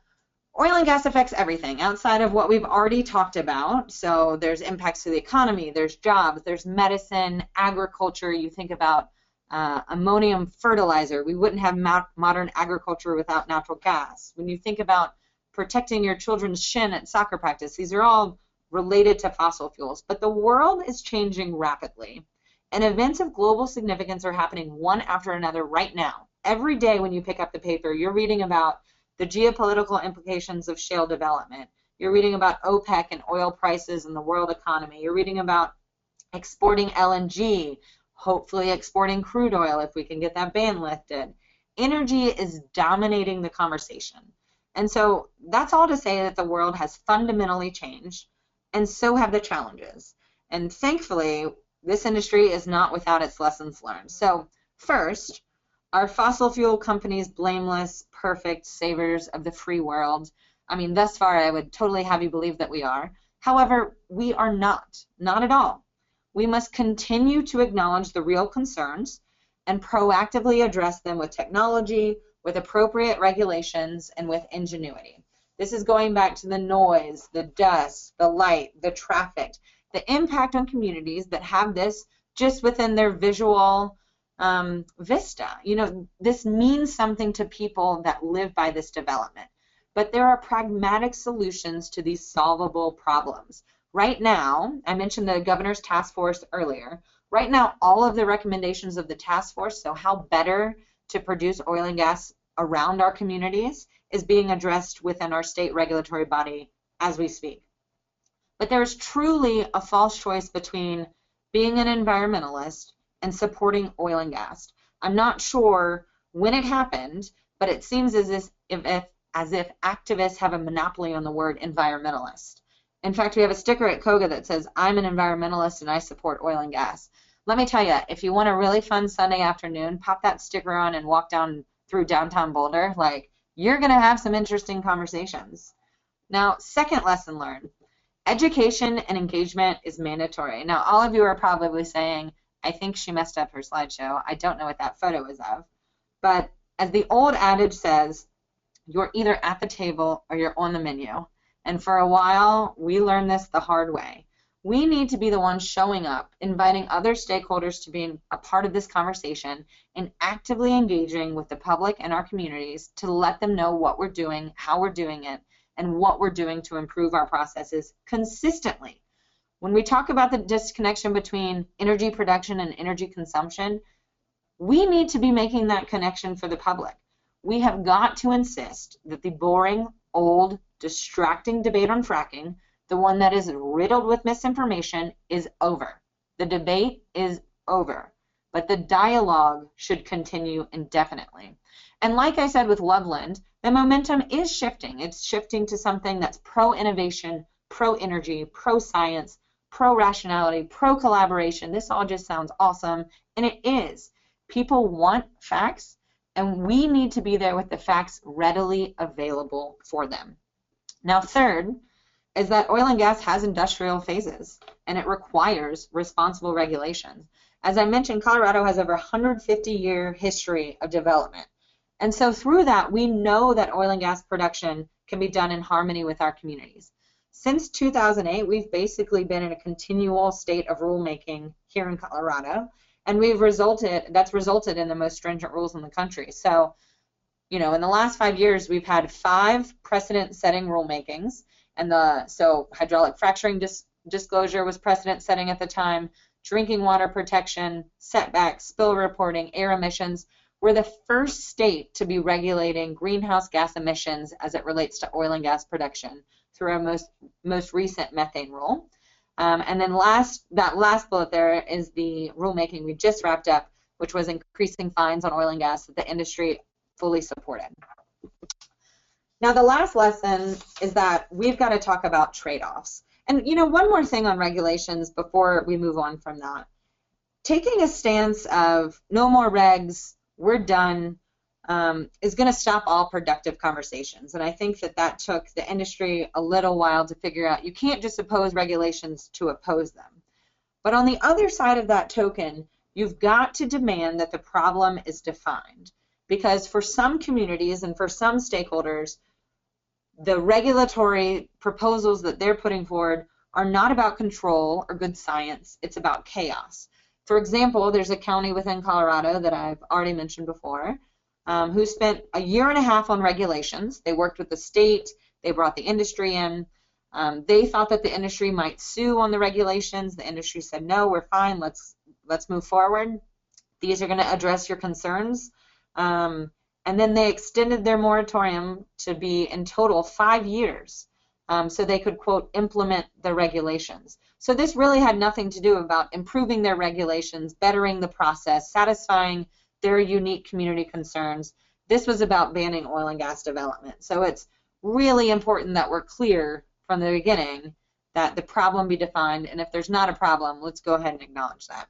oil and gas affects everything outside of what we've already talked about. So there's impacts to the economy, there's jobs, there's medicine, agriculture. You think about ammonium fertilizer. We wouldn't have modern agriculture without natural gas. When you think about protecting your children's shin at soccer practice, these are all related to fossil fuels. But the world is changing rapidly, and events of global significance are happening one after another right now. Every day when you pick up the paper, you're reading about the geopolitical implications of shale development. You're reading about OPEC and oil prices and the world economy. You're reading about exporting LNG, hopefully exporting crude oil if we can get that ban lifted. Energy is dominating the conversation. And so that's all to say that the world has fundamentally changed, and so have the challenges. And thankfully, this industry is not without its lessons learned. So first, Are fossil fuel companies blameless, perfect savers of the free world? I mean, thus far, I would totally have you believe that we are. However, we are not at all. We must continue to acknowledge the real concerns and proactively address them with technology, with appropriate regulations, and with ingenuity. This is going back to the noise, the dust, the light, the traffic, the impact on communities that have this just within their visual vista. You know, this means something to people that live by this development. But there are pragmatic solutions to these solvable problems. Right now, I mentioned the governor's task force earlier. Right now, all of the recommendations of the task force, so how better to produce oil and gas around our communities, is being addressed within our state regulatory body as we speak. But there's truly a false choice between being an environmentalist and supporting oil and gas. I'm not sure when it happened, but it seems as if activists have a monopoly on the word environmentalist. In fact, we have a sticker at COGA that says, I'm an environmentalist and I support oil and gas. Let me tell you, if you want a really fun Sunday afternoon, pop that sticker on and walk down through downtown Boulder. Like, you're going to have some interesting conversations. Now, second lesson learned. Education and engagement is mandatory. Now, all of you are probably saying, I think she messed up her slideshow. I don't know what that photo is of. But as the old adage says, you're either at the table or you're on the menu. And for a while, we learned this the hard way. We need to be the ones showing up, inviting other stakeholders to be a part of this conversation, and actively engaging with the public and our communities to let them know what we're doing, how we're doing it, and what we're doing to improve our processes consistently. When we talk about the disconnection between energy production and energy consumption, we need to be making that connection for the public. We have got to insist that the boring, old, distracting debate on fracking, the one that is riddled with misinformation, is over. The debate is over, but the dialogue should continue indefinitely. And like I said with Loveland, the momentum is shifting. It's shifting to something that's pro-innovation, pro-energy, pro-science, pro-rationality, pro-collaboration. This all just sounds awesome, and it is. People want facts, and we need to be there with the facts readily available for them. Now, third is that oil and gas has industrial phases, and it requires responsible regulations. As I mentioned, Colorado has over 150-year history of development. And so through that, we know that oil and gas production can be done in harmony with our communities. Since 2008, we've basically been in a continual state of rulemaking here in Colorado, and that's resulted in the most stringent rules in the country. So, you know, in the last 5 years, we've had 5 precedent-setting rulemakings, and so hydraulic fracturing disclosure was precedent-setting at the time, drinking water protection, setbacks, spill reporting, air emissions. We're the first state to be regulating greenhouse gas emissions as it relates to oil and gas production through our most recent methane rule. And then that last bullet there is the rulemaking we just wrapped up, which was increasing fines on oil and gas that the industry fully supported. Now, the last lesson is that we've got to talk about trade-offs. And, you know, one more thing on regulations before we move on from that. Taking a stance of no more regs, we're done, is going to stop all productive conversations. And I think that took the industry a little while to figure out. You can't just oppose regulations to oppose them. But on the other side of that token, you've got to demand that the problem is defined. Because for some communities and for some stakeholders, the regulatory proposals that they're putting forward are not about control or good science. It's about chaos. For example, there's a county within Colorado that I've already mentioned before who spent 1.5 years on regulations. They worked with the state. They brought the industry in. They thought that the industry might sue on the regulations. The industry said, no, we're fine. Let's move forward. These are going to address your concerns. And then they extended their moratorium to be in total 5 years so they could, quote, implement the regulations. So this really had nothing to do about improving their regulations, bettering the process, satisfying their unique community concerns. This was about banning oil and gas development. So it's really important that we're clear from the beginning that the problem be defined, and if there's not a problem, let's go ahead and acknowledge that.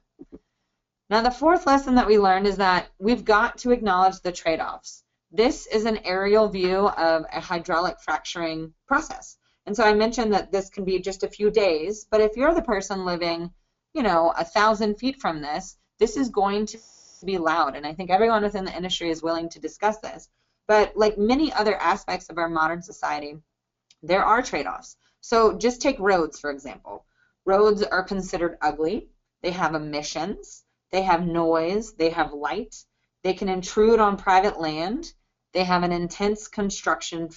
Now, the fourth lesson that we learned is that we've got to acknowledge the trade-offs. This is an aerial view of a hydraulic fracturing process. And so I mentioned that this can be just a few days, but if you're the person living, 1,000 feet from this, this is going to be loud. And I think everyone within the industry is willing to discuss this. But like many other aspects of our modern society, there are trade-offs. So just take roads, for example. Roads are considered ugly. They have emissions. They have noise. They have light. They can intrude on private land. They have an intense construction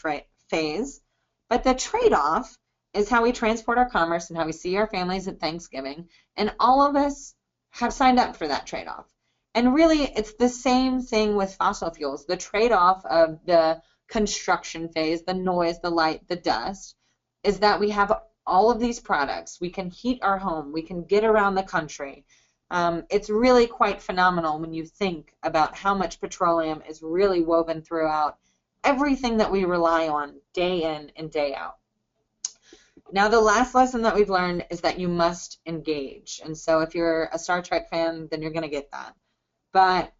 phase. But the trade-off is how we transport our commerce and how we see our families at Thanksgiving. And all of us have signed up for that trade-off. And really, it's the same thing with fossil fuels. The trade-off of the construction phase, the noise, the light, the dust, is that we have all of these products. We can heat our home. We can get around the country. It's really quite phenomenal when you think about how much petroleum is really woven throughout everything that we rely on day in and day out. Now, the last lesson that we've learned is that you must engage. And so if you're a Star Trek fan, then you're going to get that. But,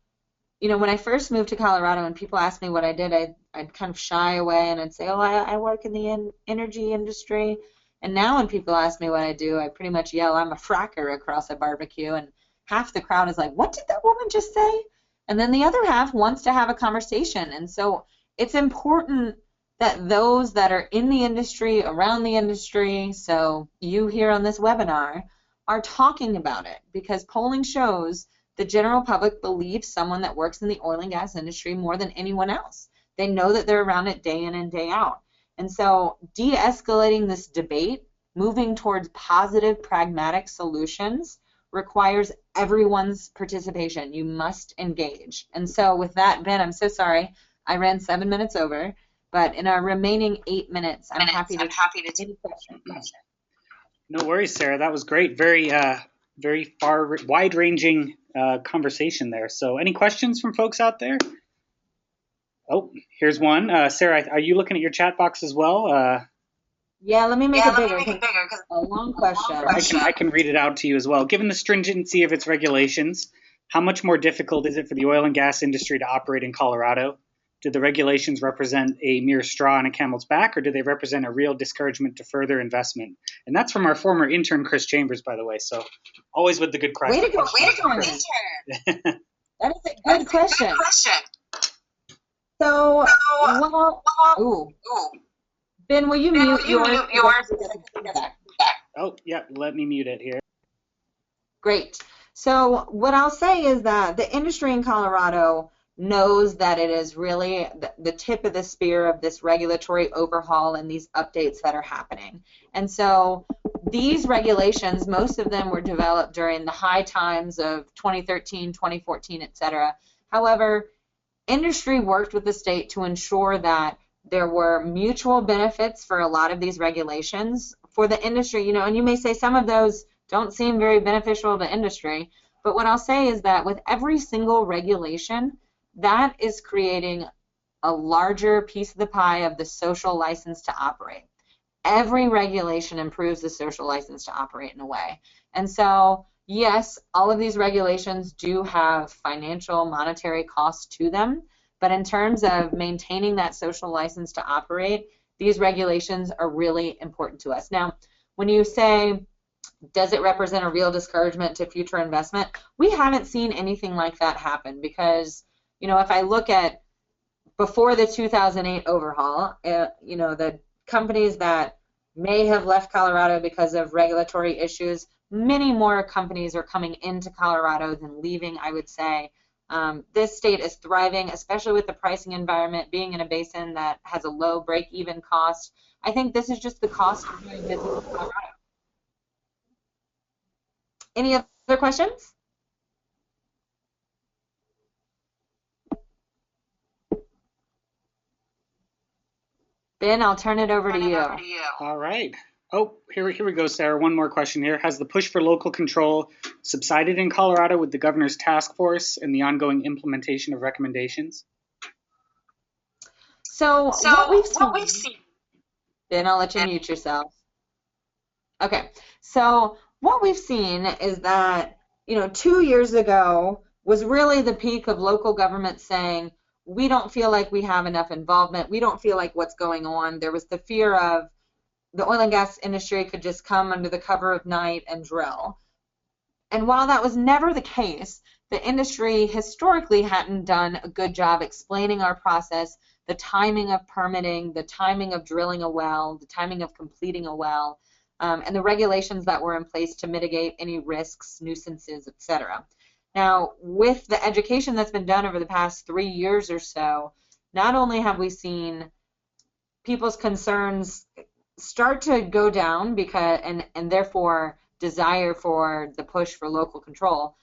when I first moved to Colorado and people asked me what I did, I'd kind of shy away and I'd say, oh, I work in the energy industry. And now when people ask me what I do, I pretty much yell, I'm a fracker across a barbecue. And half the crowd is like, what did that woman just say? And then the other half wants to have a conversation. And so it's important that those that are in the industry, around the industry, so you here on this webinar, are talking about it, because polling shows the general public believes someone that works in the oil and gas industry more than anyone else. They know that they're around it day in and day out. And so de-escalating this debate, moving towards positive, pragmatic solutions, requires everyone's participation. You must engage. And so with that, Ben, I'm so sorry. I ran 7 minutes over, but in our remaining 8 minutes, I'm happy to take any questions. No worries, Sarah. That was great. Very wide-ranging conversation there. So any questions from folks out there? Oh, here's one. Sarah, are you looking at your chat box as well? Yeah, let me make it bigger because a long question. I can read it out to you as well. Given the stringency of its regulations, how much more difficult is it for the oil and gas industry to operate in Colorado? Do the regulations represent a mere straw on a camel's back, or do they represent a real discouragement to further investment? And that's from our former intern, Chris Chambers, by the way. So always with the good question. Way to go, intern. That is a good question. So, Ben, will you mute yours? Oh, yeah, let me mute it here. Great. So what I'll say is that the industry in Colorado knows that it is really the tip of the spear of this regulatory overhaul and these updates that are happening. And so these regulations, most of them were developed during the high times of 2013, 2014, et cetera. However, industry worked with the state to ensure that there were mutual benefits for a lot of these regulations for the industry, and you may say some of those don't seem very beneficial to industry, but what I'll say is that with every single regulation, that is creating a larger piece of the pie of the social license to operate. Every regulation improves the social license to operate in a way. And so, yes, all of these regulations do have financial, monetary costs to them, but in terms of maintaining that social license to operate, these regulations are really important to us. Now, when you say, does it represent a real discouragement to future investment? We haven't seen anything like that happen because, if I look at before the 2008 overhaul, the companies that may have left Colorado because of regulatory issues, many more companies are coming into Colorado than leaving, I would say. This state is thriving, especially with the pricing environment, being in a basin that has a low break-even cost. I think this is just the cost of doing business in Colorado. Any other questions? Ben, I'll turn it over to you. All right. Oh, here we go, Sarah. One more question here. Has the push for local control subsided in Colorado with the governor's task force and the ongoing implementation of recommendations? So what we've seen. Ben, I'll let you mute yourself. Okay. So what we've seen is that, 2 years ago was really the peak of local government saying, we don't feel like we have enough involvement. We don't feel like what's going on. There was the fear of the oil and gas industry could just come under the cover of night and drill. And while that was never the case, the industry historically hadn't done a good job explaining our process, the timing of permitting, the timing of drilling a well, the timing of completing a well, and the regulations that were in place to mitigate any risks, nuisances, etc. Now, with the education that's been done over the past 3 years or so, not only have we seen people's concerns start to go down because and therefore desire for the push for local control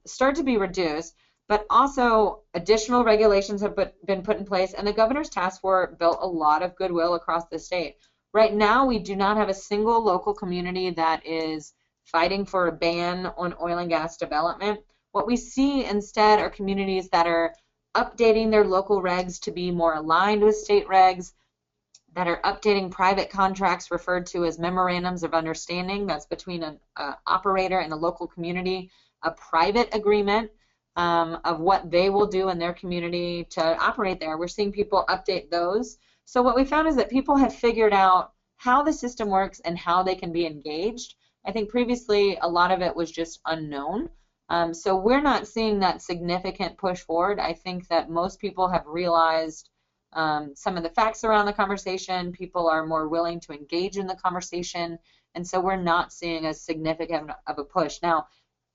start to be reduced, but also additional regulations have been put in place, and the governor's task force built a lot of goodwill across the state. Right now, we do not have a single local community that is fighting for a ban on oil and gas development. What we see instead are communities that are updating their local regs to be more aligned with state regs, that are updating private contracts referred to as memorandums of understanding. That's between an operator and a local community, a private agreement of what they will do in their community to operate there. We're seeing people update those. So what we found is that people have figured out how the system works and how they can be engaged. I think previously a lot of it was just unknown. So we're not seeing that significant push forward. I think that most people have realized some of the facts around the conversation. People are more willing to engage in the conversation, and so we're not seeing as significant of a push. Now,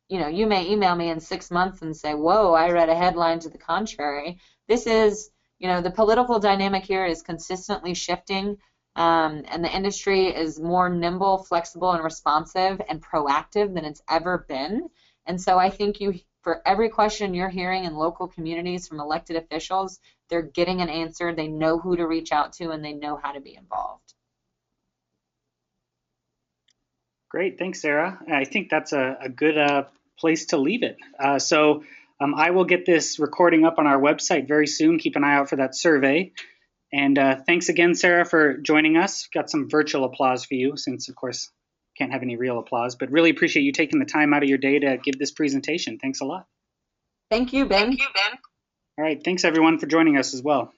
you may email me in 6 months and say, whoa, I read a headline to the contrary. This is, the political dynamic here is consistently shifting, and the industry is more nimble, flexible, and responsive and proactive than it's ever been. And so I think for every question you're hearing in local communities from elected officials, they're getting an answer, they know who to reach out to, and they know how to be involved. Great, thanks, Sarah. I think that's a good place to leave it. So I will get this recording up on our website very soon. Keep an eye out for that survey. And thanks again, Sarah, for joining us. Got some virtual applause for you since, of course, can't have any real applause, but really appreciate you taking the time out of your day to give this presentation. Thanks a lot. Thank you, Ben. All right, thanks everyone for joining us as well.